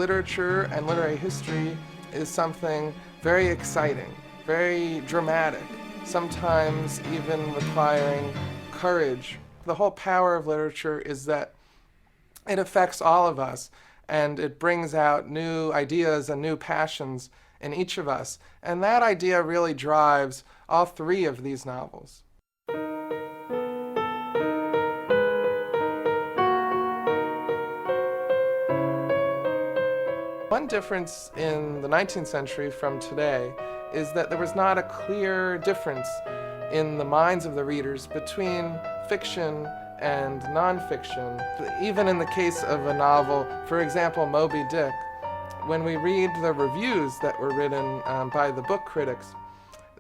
literature and literary history is something very exciting, very dramatic, sometimes even requiring courage. The whole power of literature is that it affects all of us, and it brings out new ideas and new passions in each of us. And that idea really drives all three of these novels. One difference in the 19th century from today is that there was not a clear difference in the minds of the readers between fiction and nonfiction. Even in the case of a novel, for example, Moby Dick, when we read the reviews that were written by the book critics,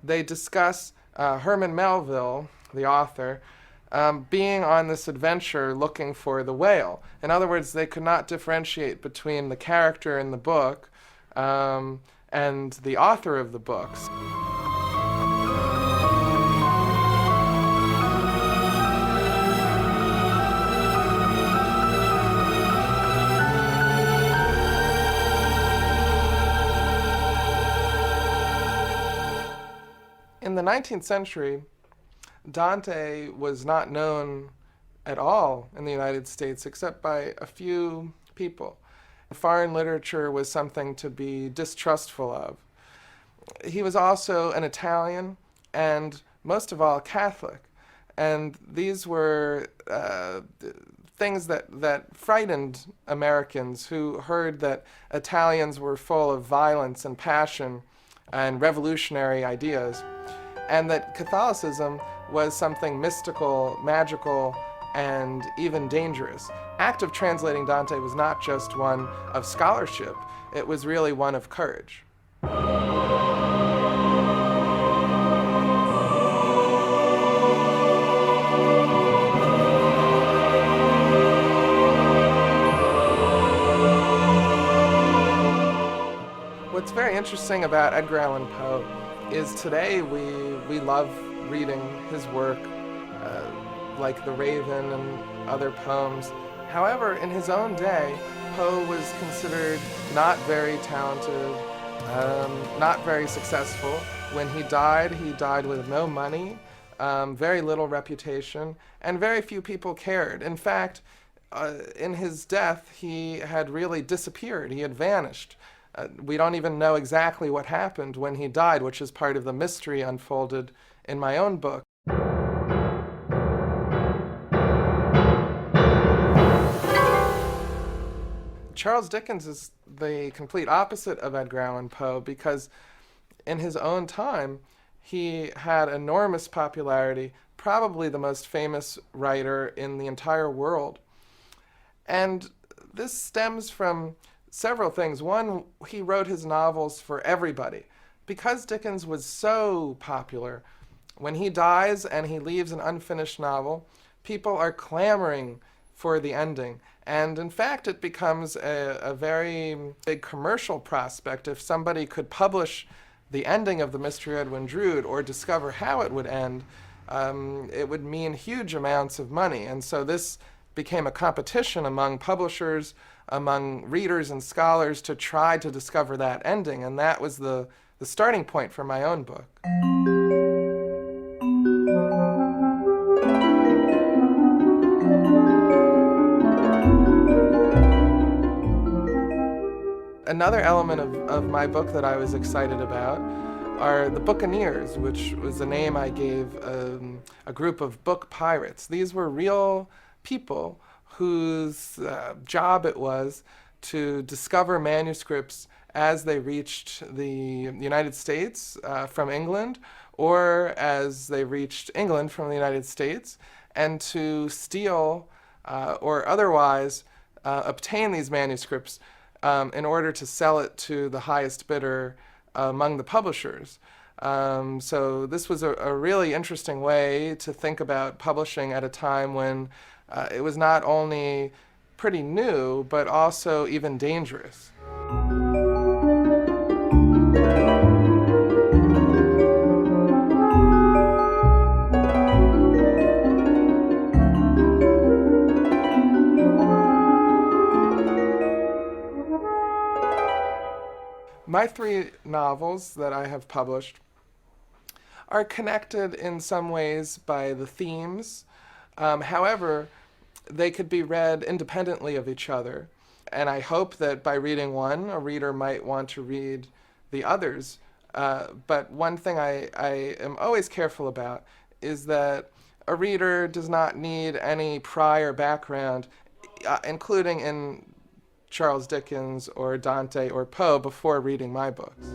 they discuss Herman Melville, the author, being on this adventure looking for the whale. In other words, they could not differentiate between the character in the book and the author of the books. In the 19th century, Dante was not known at all in the United States except by a few people. Foreign literature was something to be distrustful of. He was also an Italian and, most of all, Catholic. And these were things that frightened Americans who heard that Italians were full of violence and passion and revolutionary ideas, and that Catholicism was something mystical, magical, and even dangerous. Act of translating Dante was not just one of scholarship, it was really one of courage. What's very interesting about Edgar Allan Poe is today we love reading his work, like The Raven and other poems. However, in his own day, Poe was considered not very talented, not very successful. When he died with no money, very little reputation, and very few people cared. In fact, in his death, he had really disappeared. He had vanished. We don't even know exactly what happened when he died, which is part of the mystery unfolded in my own book. Charles Dickens is the complete opposite of Edgar Allan Poe because in his own time, he had enormous popularity, probably the most famous writer in the entire world. And this stems from several things. One, he wrote his novels for everybody. Because Dickens was so popular, when he dies and he leaves an unfinished novel, people are clamoring for the ending. And in fact, it becomes a very big commercial prospect if somebody could publish the ending of The Mystery of Edwin Drood or discover how it would end. It would mean huge amounts of money. And so this became a competition among publishers, among readers and scholars to try to discover that ending. And that was the starting point for my own book. Another element of my book that I was excited about are the Buccaneers, which was the name I gave a group of book pirates. These were real people whose job it was to discover manuscripts as they reached the United States from England, or as they reached England from the United States, and to steal or otherwise obtain these manuscripts in order to sell it to the highest bidder among the publishers. So this was a really interesting way to think about publishing at a time when it was not only pretty new, but also even dangerous. my three novels that I have published are connected in some ways by the themes. However, they could be read independently of each other. And I hope that by reading one, a reader might want to read the others. But one thing I am always careful about is that a reader does not need any prior background, including in Charles Dickens or Dante or Poe, before reading my books.